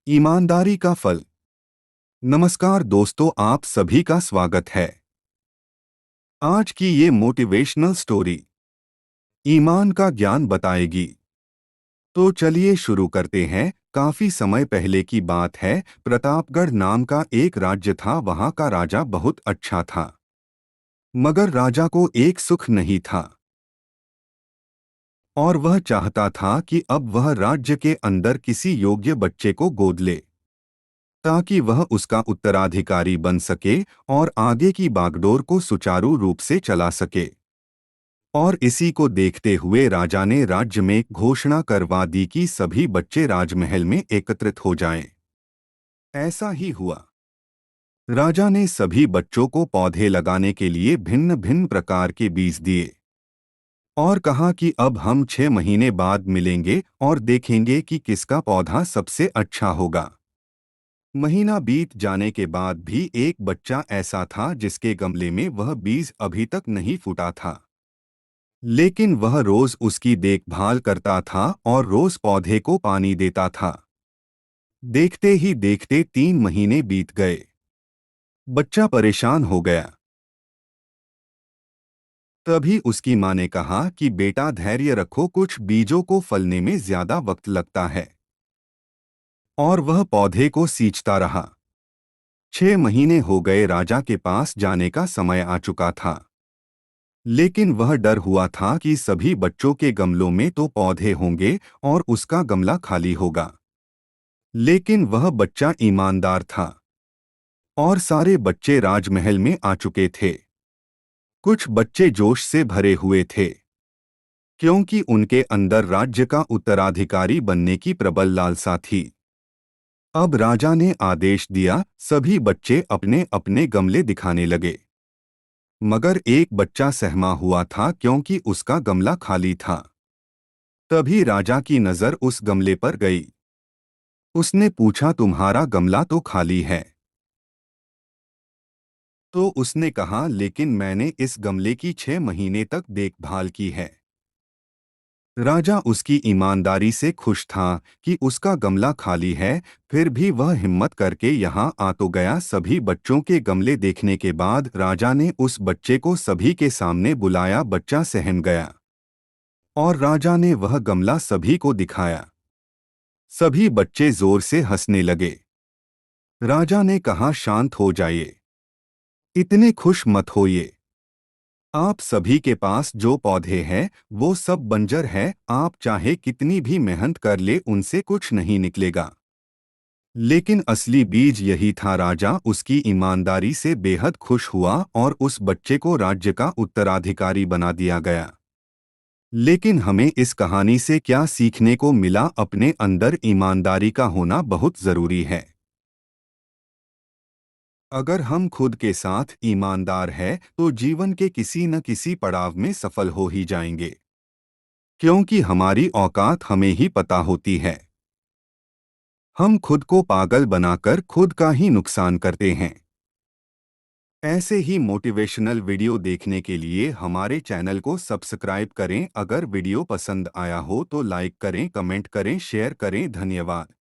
ईमानदारी का फल। नमस्कार दोस्तों, आप सभी का स्वागत है। आज की ये मोटिवेशनल स्टोरी ईमान का ज्ञान बताएगी। तो चलिए शुरू करते हैं। काफी समय पहले की बात है। प्रतापगढ़ नाम का एक राज्य था। वहां का राजा बहुत अच्छा था, मगर राजा को एक सुख नहीं था, और वह चाहता था कि अब वह राज्य के अंदर किसी योग्य बच्चे को गोद ले, ताकि वह उसका उत्तराधिकारी बन सके और आगे की बागडोर को सुचारू रूप से चला सके। और इसी को देखते हुए राजा ने राज्य में घोषणा करवा दी कि सभी बच्चे राजमहल में एकत्रित हो जाएं। ऐसा ही हुआ। राजा ने सभी बच्चों को पौधे लगाने के लिए भिन्न भिन्न प्रकार के बीज दिए और कहा कि अब हम 6 महीने बाद मिलेंगे और देखेंगे कि किसका पौधा सबसे अच्छा होगा। महीना बीत जाने के बाद भी एक बच्चा ऐसा था जिसके गमले में वह बीज अभी तक नहीं फूटा था, लेकिन वह रोज उसकी देखभाल करता था और रोज पौधे को पानी देता था। देखते ही देखते 3 महीने बीत गए। बच्चा परेशान हो गया। तभी उसकी माँ ने कहा कि बेटा धैर्य रखो, कुछ बीजों को फलने में ज्यादा वक्त लगता है। और वह पौधे को सींचता रहा। 6 महीने हो गए। राजा के पास जाने का समय आ चुका था, लेकिन वह डर हुआ था कि सभी बच्चों के गमलों में तो पौधे होंगे और उसका गमला खाली होगा। लेकिन वह बच्चा ईमानदार था और सारे बच्चे राजमहल में आ चुके थे। कुछ बच्चे जोश से भरे हुए थे, क्योंकि उनके अंदर राज्य का उत्तराधिकारी बनने की प्रबल लालसा थी। अब राजा ने आदेश दिया, सभी बच्चे अपने अपने गमले दिखाने लगे। मगर एक बच्चा सहमा हुआ था क्योंकि उसका गमला खाली था। तभी राजा की नजर उस गमले पर गई। उसने पूछा, तुम्हारा गमला तो खाली है। तो उसने कहा, लेकिन मैंने इस गमले की 6 महीने तक देखभाल की है। राजा उसकी ईमानदारी से खुश था कि उसका गमला खाली है, फिर भी वह हिम्मत करके यहाँ आ तो गया। सभी बच्चों के गमले देखने के बाद राजा ने उस बच्चे को सभी के सामने बुलाया। बच्चा सहम गया और राजा ने वह गमला सभी को दिखाया। सभी बच्चे जोर से हंसने लगे। राजा ने कहा, शांत हो जाइए, इतने खुश मत होइए। आप सभी के पास जो पौधे हैं वो सब बंजर है। आप चाहे कितनी भी मेहनत कर ले, उनसे कुछ नहीं निकलेगा। लेकिन असली बीज यही था। राजा उसकी ईमानदारी से बेहद खुश हुआ और उस बच्चे को राज्य का उत्तराधिकारी बना दिया गया। लेकिन हमें इस कहानी से क्या सीखने को मिला? अपने अंदर ईमानदारी का होना बहुत जरूरी है। अगर हम खुद के साथ ईमानदार हैं तो जीवन के किसी न किसी पड़ाव में सफल हो ही जाएंगे, क्योंकि हमारी औकात हमें ही पता होती है। हम खुद को पागल बनाकर खुद का ही नुकसान करते हैं। ऐसे ही मोटिवेशनल वीडियो देखने के लिए हमारे चैनल को सब्सक्राइब करें। अगर वीडियो पसंद आया हो तो लाइक करें, कमेंट करें, शेयर करें। धन्यवाद।